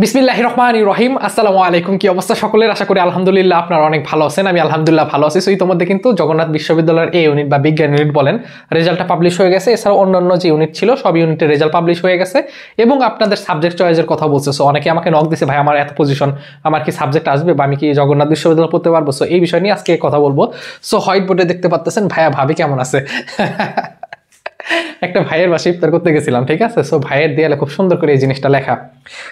বিসমিল্লাহির রহমানির রহিম। আসসালামু আলাইকুম। কি অবস্থা সকলের? আশা করি আলহামদুলিল্লাহ আপনারা অনেক ভালো আছেন। আমি আলহামদুলিল্লাহ ভালো আছি। সো ইতিমধ্যে কিন্তু জগন্নাথ বিশ্ববিদ্যালয়ের এ ইউনিট বা বিজ্ঞান ইউনিট বলেন রেজাল্টটা পাবলিশ হয়ে গেছে। এছাড়াও অন্যান্য যে ইউনিট ছিল সব ইউনিটের রেজাল্ট পাবলিশ হয়ে গেছে এবং আপনাদের সাবজেক্ট চয়েসের কথা বলছে। সো অনেকে আমাকে নক দিছে, ভাই আমার এত পজিশন, আমার কি সাবজেক্ট আসবে বা আমি কি জগন্নাথ বিশ্ববিদ্যালয় পড়তে পারবো? সো এই বিষয় নিয়ে আজকে কথা বলবো। সো হোয়াইট বোর্ডে দেখতে পাচ্ছেন ভাইয়া ভাবি কেমন আছে। একটা ভাইয়ের বাসায় ইফতার করতে গেছিলাম, ঠিক আছে। সো ভাইয়ের দেয়ালে খুব সুন্দর করে এই জিনিসটা লেখা।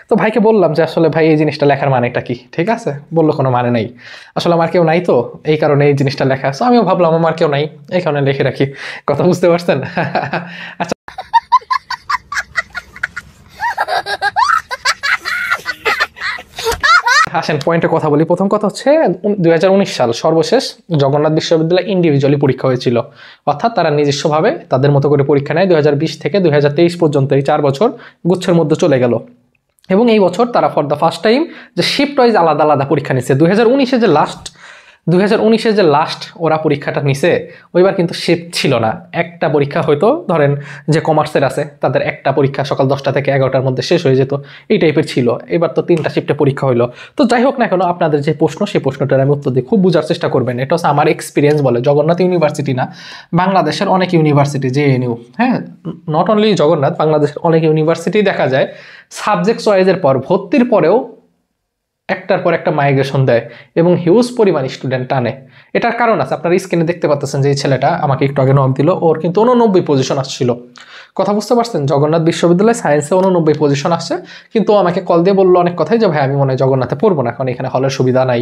তো ভাইকে বললাম যে আসলে ভাই এই জিনিসটা লেখার মানেটা কি, ঠিক আছে। বললো কোনো মানে নাই, আসলে আমার কেউ নাই তো এই কারণে এই জিনিসটা লেখা। সো আমিও ভাবলাম আমার কেউ নাই, এই কারণে লিখে রাখি। কথা বুঝতে পারছেন? আচ্ছা, আসেন পয়েন্টে কথা বলি। প্রথম কথা হচ্ছে 2019 সাল সর্বশেষ জগন্নাথ বিশ্ববিদ্যালয় ইন্ডিভিজুয়ালি পরীক্ষা হয়েছিল, অর্থাৎ তারা নিজস্বভাবে তাদের মতো করে পরীক্ষা নেয়। 2020 থেকে 2023 পর্যন্ত এই 4 বছর গুচ্ছের মধ্যে চলে গেল এবং এই বছর তারা ফর দ্য ফার্স্ট টাইম যে শিফট ওয়াইজ আলাদা আলাদা পরীক্ষা নিচ্ছে। 2019-এ যে লাস্ট ওরা পরীক্ষাটা নিছে, ওইবার কিন্তু শিফট ছিল না। একটা পরীক্ষা হয়তো ধরেন যে কমার্সের আছে তাদের একটা পরীক্ষা সকাল 10টা থেকে 11টার মধ্যে শেষ হয়ে যেত, এই টাইপের ছিল। এবার তো 3টা শিফটে পরীক্ষা হইলো। তো যাই হোক না কেন, আপনাদের যে প্রশ্ন সেই প্রশ্নটার আমি উত্তর দিই, খুব বোঝার চেষ্টা করবেন। এটা হচ্ছে আমার এক্সপিরিয়েন্স বলে, জগন্নাথ ইউনিভার্সিটি না, বাংলাদেশের অনেক ইউনিভার্সিটি, জেএনইউ, হ্যাঁ, নট অনলি জগন্নাথ, বাংলাদেশের অনেক ইউনিভার্সিটি দেখা যায় সাবজেক্ট চয়েসের পর ভর্তির পরেও একটার পর একটা মাইগ্রেশন দেয় এবং হিউজ পরিমাণ স্টুডেন্ট টানে। এটার কারণ আছে, আপনার স্ক্রিনে দেখতে পাচ্ছেন যে এই ছেলেটা আমাকে একটু আগে নক দিল, ওর কিন্তু 89 পজিশন আসছিল। কথা বুঝতে পারছেন? জগন্নাথ বিশ্ববিদ্যালয় সায়েন্সে 89 পজিশন আসছে, কিন্তু আমাকে কল দিয়ে বললো অনেক কথাই যে ভাই আমি মনে হয় জগন্নাথে পড়বো না, কারণ এখানে হলের সুবিধা নাই,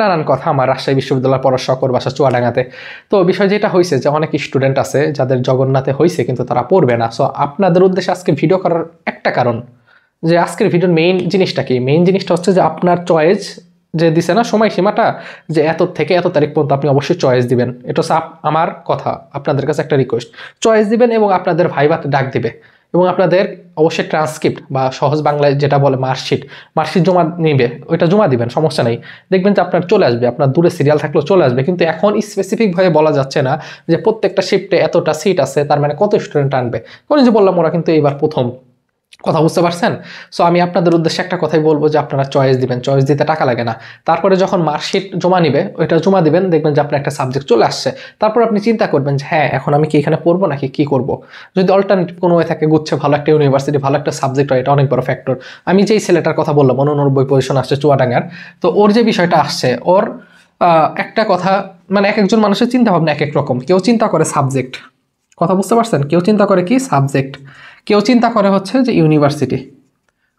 নানান কথা। আমার রাজশাহী বিশ্ববিদ্যালয় পড়ার শখ, ওর বাসা চুয়াডাঙ্গাতে। তো বিষয় যেটা হয়েছে যে অনেক স্টুডেন্ট আছে যাদের জগন্নাথে হয়েছে কিন্তু তারা পড়বে না। সো আপনাদের উদ্দেশ্যে আজকে ভিডিও করার একটা কারণ যে আজকের ভিডিওর মেইন জিনিসটা কি, মেইন জিনিসটা হচ্ছে যে আপনার চয়েস যে দিছে না সময়সীমাটা, যে এত থেকে এত তারিখ পর্যন্ত আপনি অবশ্যই চয়েস দিবেন। এটা হচ্ছে আমার কথা, আপনাদের কাছে একটা রিকোয়েস্ট, চয়েস দিবেন এবং আপনাদের ভাইভাতে ডাক দিবে এবং আপনাদের অবশ্যই ট্রান্সক্রিপ্ট বা সহজ বাংলায় যেটা বলে মার্কশিট জমা নিবে, ওইটা জমা দিবেন, সমস্যা নেই। দেখবেন যে আপনার চলে আসবে, আপনার দূরে সিরিয়াল থাকলেও চলে আসবে। কিন্তু এখন স্পেসিফিকভাবে বলা যাচ্ছে না যে প্রত্যেকটা শিফটে এতটা সিট আছে, তার মানে কত স্টুডেন্ট আনবে। কোন যে বললাম ওরা কিন্তু এবার প্রথম। কথা বুঝতে পারছেন? সো আমি আপনাদের উদ্দেশ্যে একটা কথাই বলবো যে আপনারা চয়েস দিবেন, চয়েস দিতে টাকা লাগে না। তারপরে যখন মার্কশিট জমা নিবে ওইটা জমা দিবেন, দেখবেন যে আপনার একটা সাবজেক্ট চলে আসছে। তারপর আপনি চিন্তা করবেন যে হ্যাঁ এখন আমি কি এখানে পড়বো নাকি কি করব। যদি অল্টারনেটিভ কোনো ওয়ে থাকে, গুচ্ছে ভালো একটা ইউনিভার্সিটি, ভালো একটা সাবজেক্ট হয়, এটা অনেক বড় ফ্যাক্টর। আমি যেই ছেলেটার কথা বললাম 89 পজিশন আসছে চুয়াডাঙ্গার, তো ওর যে বিষয়টা আসছে, ওর একটা কথা, মানে এক একজন মানুষের চিন্তা ভাবনা এক এক রকম। কেউ চিন্তা করে সাবজেক্ট, কথা বুঝতে পারছেন, কেউ চিন্তা করে কি সাবজেক্ট, কেউ চিন্তা করে হচ্ছে যে ইউনিভার্সিটি।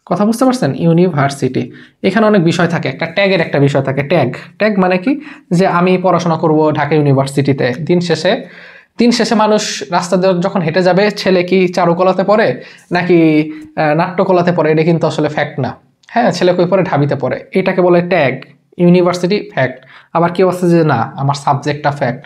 কথা বুঝতে পারছেন? ইউনিভার্সিটি, এখানে অনেক বিষয় থাকে, একটা ট্যাগের একটা বিষয় থাকে। ট্যাগ, ট্যাগ মানে কি, যে আমি পড়াশোনা করব ঢাকা ইউনিভার্সিটিতে। দিন শেষে মানুষ রাস্তা দিয়ে যখন হেঁটে যাবে, ছেলে কি চারুকলাতে পড়ে নাকি নাট্যকলাতে পড়ে, এটা কিন্তু আসলে ফ্যাক্ট না। হ্যাঁ, ছেলে কই পড়ে, ঢাবিতে পড়ে, এটাকে বলে ট্যাগ। University fact. আবার কেউ আছে যে না আমার সাবজেক্টটা ফ্যাক্ট।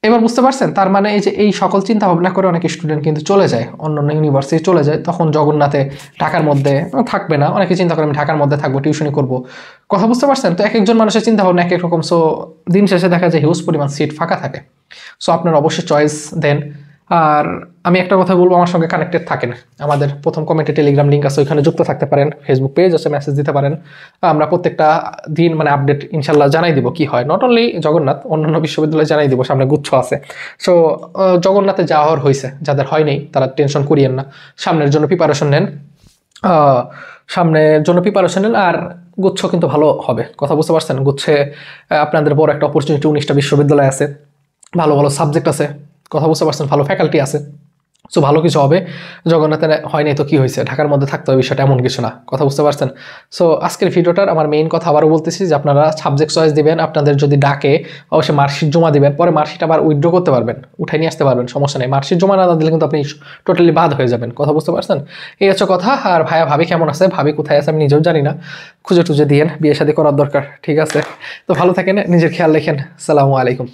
এবার বুঝতে পারছেন? তার মানে এই যে এই সকল চিন্তা ভাবনা করে অনেক স্টুডেন্ট কিন্তু চলে যায়, অন্যান্য ইউনিভার্সিটি চলে যায়। তখন জগন্নাথে ঢাকার মধ্যে থাকবে না। অনেকে চিন্তা করে আমি ঢাকার মধ্যে থাকবো, টিউশনি করবো। কথা বুঝতে পারছেন? তো এক একজন মানুষের চিন্তা ভাবনা এক এক রকম। সো দিন শেষে দেখা যায় হিউজ পরিমাণ সিট ফাঁকা থাকে। সো আপনারা অবশ্যই চয়েস দেন। আর আমি একটা কথা বলবো, আমার সঙ্গে কানেক্টেড থাকেন। আমাদের প্রথম কমেন্টে টেলিগ্রাম লিঙ্ক আছে, ওইখানে যুক্ত থাকতে পারেন। ফেসবুক পেজ আছে, মেসেজ দিতে পারেন। আমরা প্রত্যেকটা দিন মানে আপডেট ইনশাল্লাহ জানাই দিব কি হয়। নট অনলি জগন্নাথ, অন্যান্য বিশ্ববিদ্যালয়ে জানাই দিব। সামনে গুচ্ছ আছে। সো জগন্নাথে যাওয়ার হয়েছে, যাদের হয় নাই তারা টেনশন করিয়েন না, সামনের জন্য প্রিপারেশন নেন। আর গুচ্ছ কিন্তু ভালো হবে। কথা বুঝতে পারছেন? গুচ্ছে আপনাদের বড় একটা অপরচুনিটি, 19টা বিশ্ববিদ্যালয় আছে, ভালো ভালো সাবজেক্ট আছে। কথা বুঝতে পারছেন? ভালো ফ্যাকাল্টি আছে। সো ভালো কিছু হবে। জগন্নাথে হয় নাই তো কি হয়েছে, ঢাকার মধ্যে থাকতে হবে, বিষয়টা এমন কিছু না। কথা বুঝতে পারছেন? সো আজকের ভিডিওটার আমার মেইন কথা আবারও বলতেছি যে আপনারা সাবজেক্ট চয়েস দিবেন। আপনাদের যদি ডাকে অবশ্যই মার্কশিট জমা দিবেন, পরে মার্কশিট আবার উইথড্র করতে পারবেন, উঠাই নিয়ে আসতে পারবেন, সমস্যা নেই। মার্কশিট জমা না দিলে কিন্তু আপনি টোটালি বাদ হয়ে যাবেন। কথা বুঝতে পারছেন? এই হচ্ছে কথা। আর ভাইয়া ভাবি কেমন আছে, ভাবি কোথায় আছে আমি নিজেও জানি না, খুঁজে টুজে দিয়েন, বিয়ে শাদী করার দরকার। ঠিক আছে, তো ভালো থাকেন, নিজের খেয়াল রাখেন। আসসালামু আলাইকুম।